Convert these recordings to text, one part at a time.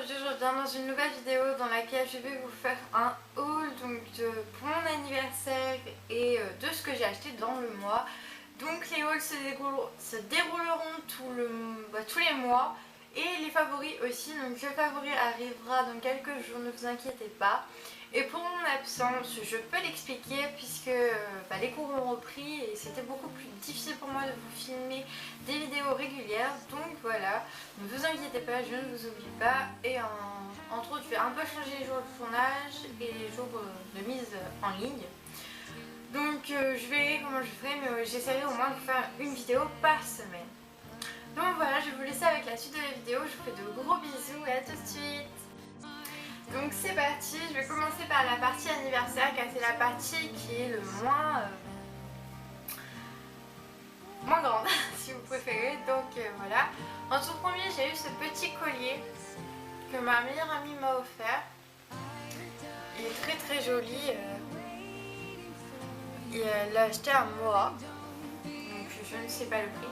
aujourd'hui je reviens dans une nouvelle vidéo dans laquelle je vais vous faire un haul pour mon anniversaire et de ce que j'ai acheté dans le mois. Donc les hauls se dérouleront tous les mois et les favoris aussi. Donc le favori arrivera dans quelques jours, ne vous inquiétez pas. Et pour mon absence, je peux l'expliquer puisque les cours ont repris et c'était beaucoup plus difficile pour moi de vous filmer des vidéos régulières. Donc voilà, ne vous inquiétez pas, je ne vous oublie pas. Et entre autres, je vais un peu changer les jours de tournage et les jours de mise en ligne. Donc je verrai comment je ferai, mais j'essaierai au moins de vous faire une vidéo par semaine. Donc voilà, je vais vous laisser avec la suite de la vidéo. Je vous fais de gros bisous et à tout de suite. Donc c'est parti, je vais commencer par la partie anniversaire car c'est la partie qui est le moins grande si vous préférez. Donc voilà. En tout premier, j'ai eu ce petit collier que ma meilleure amie m'a offert. Il est très très joli. Et elle l'a acheté à Moa. Donc je ne sais pas le prix.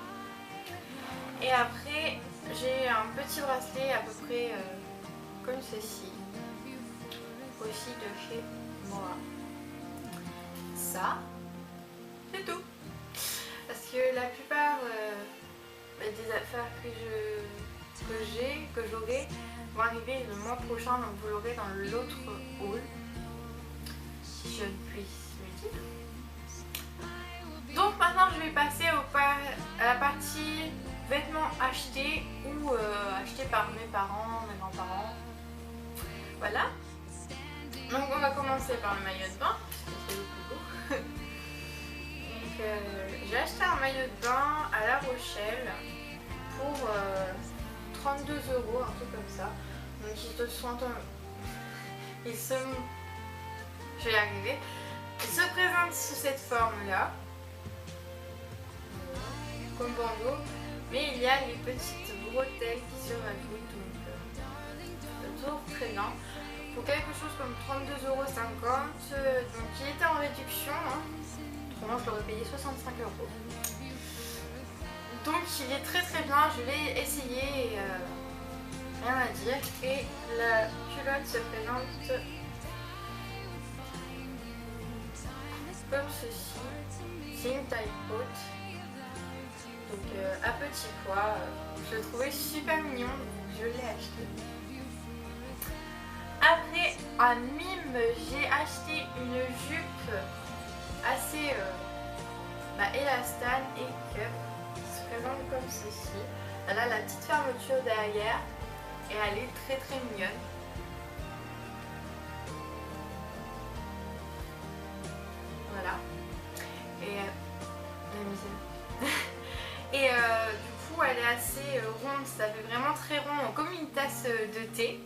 Et après, j'ai un petit bracelet à peu près comme ceci. Aussi de chez Moa. Ça, c'est tout. Parce que la plupart des affaires que j'aurai vont arriver le mois prochain, donc vous l'aurez dans l'autre haul, si je puisse le dire. Donc maintenant je vais passer à la partie vêtements achetés ou achetés par mes parents, mes grands-parents. Voilà. Donc on va commencer par le maillot de bain, parce que c'est le plus beau. Donc j'ai acheté un maillot de bain à La Rochelle pour 32 €, un truc comme ça. Donc je vais y arriver. Il se présente sous cette forme-là, comme bandeau, mais il y a les petites bretelles qui se rajoutent, donc ça tourne très bien. Pour quelque chose comme 32,50 €, donc il était en réduction, hein. Autrement je l'aurais payé 65 €. Donc il est très très bien, je l'ai essayé et rien à dire. Et la culotte se présente comme ceci, c'est une taille haute, donc à petit pois, je le trouvais super mignon, donc je l'ai acheté. Après, à Mime, j'ai acheté une jupe assez élastane et cup qui se présente comme ceci. Elle a la petite fermeture derrière et elle est très très mignonne. Voilà. Et la misère. Et du coup, elle est assez ronde, ça fait vraiment très rond, comme une tasse de thé.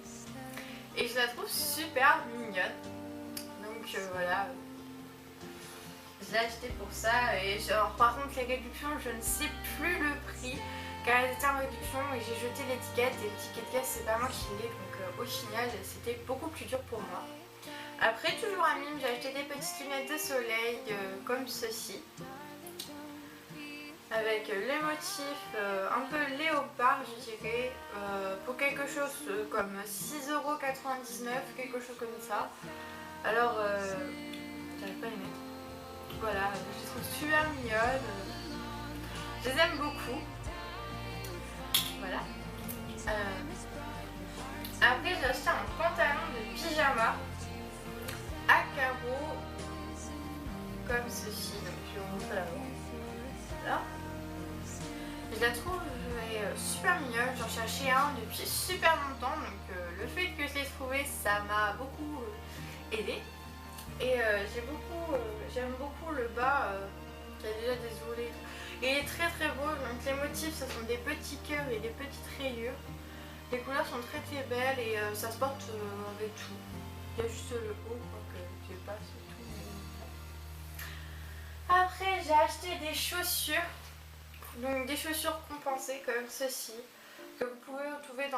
Et je la trouve super mignonne. Donc voilà. Je l'ai acheté pour ça. Et genre, par contre, les réductions, je ne sais plus le prix. Car elles étaient en réduction et j'ai jeté l'étiquette. Et l'étiquette caisse, c'est pas moi qui l'ai. Donc au final, c'était beaucoup plus dur pour moi. Après, toujours à Mime, j'ai acheté des petites lunettes de soleil comme ceci. Avec les motifs un peu léopard, je dirais, pour quelque chose comme 6,99 €, quelque chose comme ça. Alors, j'arrive pas à les mettre. Voilà, je les trouve super mignonnes. Je les aime beaucoup. Voilà. Après, j'ai acheté un pantalon de pyjama à carreaux comme ceci. Donc, je vous montre l'avant. Voilà. Je la trouve super mignonne, j'en cherchais un depuis super longtemps, donc le fait que je l'ai trouvé, ça m'a beaucoup aidé. Et j'aime beaucoup le bas qui a déjà des ourlets. Et il est très très beau, donc les motifs ce sont des petits cœurs et des petites rayures. Les couleurs sont très très belles et ça se porte avec tout. Il y a juste le haut que je sais pas, c'est tout. Après j'ai acheté des chaussures. Donc des chaussures compensées comme ceci, que vous pouvez retrouver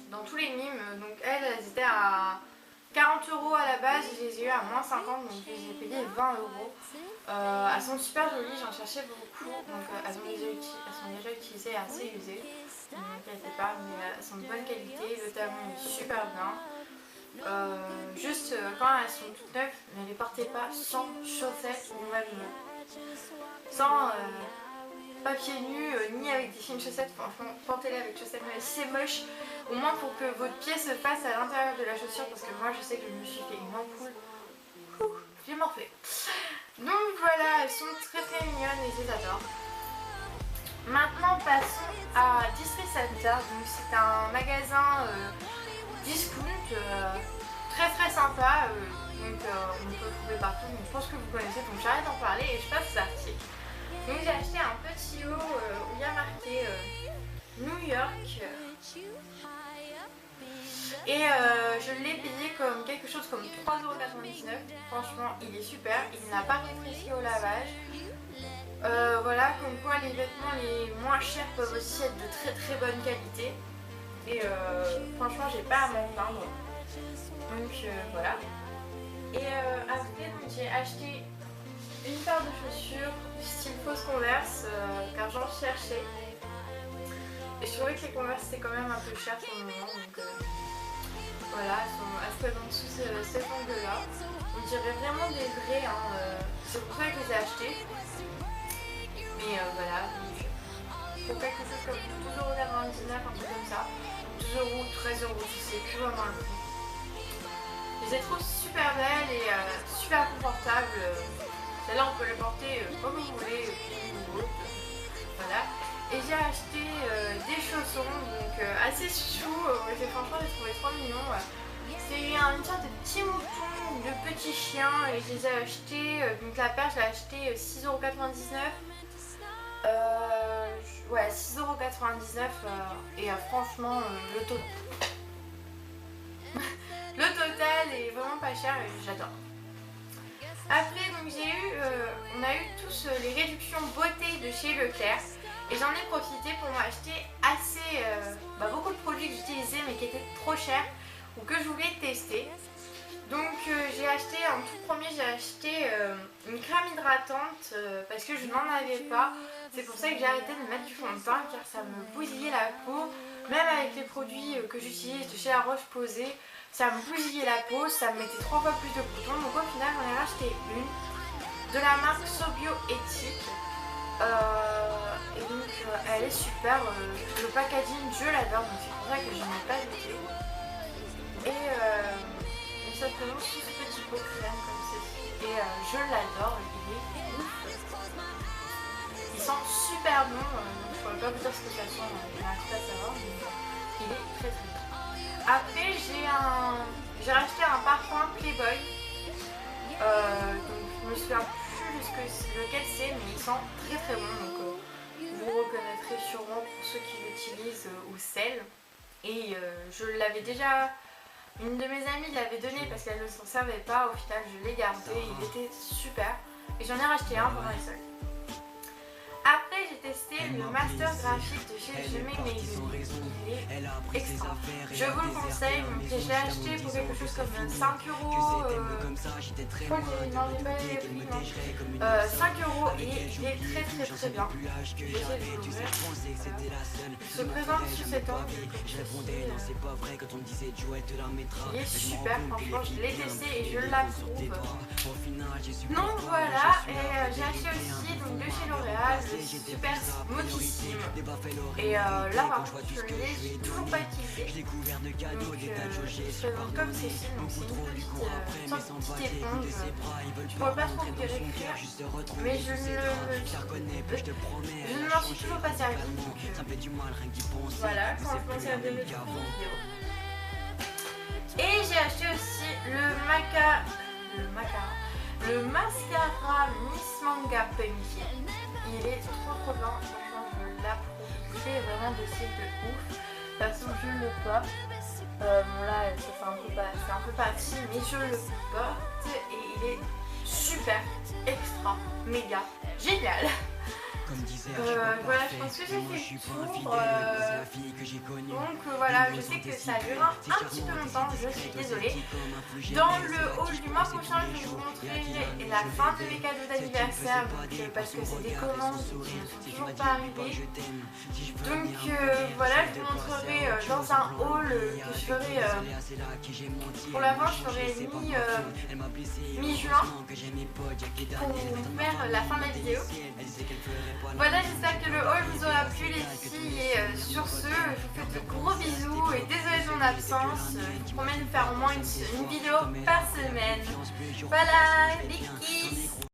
dans tous les mimes. Donc elles étaient à 40 € à la base, je les ai eu à moins 50, donc je les ai payées 20 €. Elles sont super jolies, j'en cherchais beaucoup, donc elles sont déjà utilisées et assez usées. ne m'inquiétez pas, mais elles sont de bonne qualité, le talon est super bien. Juste quand elles sont toutes neuves, ne les portez pas sans chaussettes ou même sans pas pieds nus ni avec des fines chaussettes. Franchement, portez-les avec chaussettes, mais si c'est moche, au moins pour que votre pied se fasse à l'intérieur de la chaussure, parce que moi je sais que je me suis fait une ampoule. J'ai morflé. Donc voilà, elles sont très très mignonnes et je les adore. Maintenant passons à District Center. Donc c'est un magasin discount très très sympa. Donc on peut le trouver partout. Donc, je pense que vous connaissez. Donc j'arrête d'en parler et je passe aux articles. Donc j'ai acheté un petit lot où il y a marqué New York. Et je l'ai payé comme quelque chose comme 3,99€. Franchement, il est super. Il n'a pas rétréci au lavage. Voilà, comme quoi les vêtements les moins chers peuvent aussi être de très très bonne qualité. Et franchement, j'ai pas à m'en plaindre. Donc voilà. Et après, j'ai acheté une paire de chaussures style fausse Converse car j'en cherchais. Et je trouvais que les Converse c'était quand même un peu cher pour le moment. Donc voilà, elles se présentent sous cet angle-là. On dirait vraiment des vrais. C'est pour ça que je les ai achetées. Mais voilà, donc, pour quelque chose comme 12,99€, un truc comme ça. 12€, 13€, je sais plus vraiment le prix. Je les trouve super belles et super confortables. Celles-là, on peut les porter comme vous voulez, ou autre. Voilà. Et j'ai acheté des chaussons, donc assez chou. Franchement, j'ai trouvé trop mignon. C'est une sorte de petit mouton, de petit chien, et je les ai achetés. Donc la paire, je l'ai acheté 6,99€. Ouais, 6,99€ et franchement le total est vraiment pas cher et j'adore. Après donc on a eu tous les réductions beauté de chez Leclerc et j'en ai profité pour m'acheter beaucoup de produits que j'utilisais mais qui étaient trop chers ou que je voulais tester. Donc j'ai acheté, en tout premier j'ai acheté une crème hydratante parce que je n'en avais pas. C'est pour ça que j'ai arrêté de mettre du fond de teint car ça me bousillait la peau. Même avec les produits que j'utilise de chez La Roche-Posay, ça me bousillait la peau, ça me mettait 3 fois plus de boutons. Donc au final j'en ai racheté une de la marque Sobio Ethique. Et donc elle est super, le packaging je l'adore, donc c'est pour ça que je n'en ai pas jeté. Et ça se présente sous ce petit pot crème comme ceci. Et je l'adore, il est ouf. Il sent super bon, donc je ne pourrais pas vous dire ce que ça sent, je n'arrive pas à savoir, mais il est très très bon. Après j'ai racheté un parfum Playboy. Donc je me souviens plus lequel c'est, mais il sent très très bon. Donc vous reconnaîtrez sûrement pour ceux qui l'utilisent ou celles. Et je l'avais déjà. Une de mes amies l'avait donné parce qu'elle ne s'en servait pas. Au final, je l'ai gardé. Il était super. Et j'en ai racheté un pendant les soldes. Après, j'ai testé le master graphique de chez Je Mets Mes Unis. Il est extra. Je vous le conseille. Donc, je l'ai acheté pour quelque chose comme 5€. Je crois que j'ai pas les prix, non. 5€ et il est très très très bien. Je vais essayer de l'ouvrir. Il se présente sous cet angle. Il est super, franchement, je l'ai testé et je l'approuve. Donc voilà, et j'ai acheté aussi donc, de chez L'Oréal le super smoothissime. Et là par contre je l'ai toujours pas utilisé. Donc je présente comme ceci, donc c'est une petite éponge. Je pourrais pas trop vous décrire, mais je ne m'en suis toujours pas servi. Voilà, quand je pensais à des vidéos. Et j'ai acheté aussi le mascara Miss Manga Punky. Il est trop bien, franchement je l'approuve. C'est vraiment des cils de ouf. De toute façon je le porte. Bon là c'est un peu parti, mais je le porte et il est super, extra, méga, génial. Voilà, je pense que j'ai fait le tour. Donc voilà, je sais que ça dure un petit peu longtemps, je suis désolée. Dans le haul du mois prochain, je vais vous montrer la fin de mes cadeaux d'anniversaire parce que c'est des commandes qui ne sont toujours pas arrivées. Donc voilà, je vous montrerai dans un haul que je ferai pour l'avant, je ferai mi-juin pour faire la fin de la vidéo. Voilà, j'espère que le haul vous aura plu les filles et sur ce, je vous fais de gros bisous et désolée de mon absence. Je vous promets de faire au moins une vidéo par semaine. Voilà, big kiss.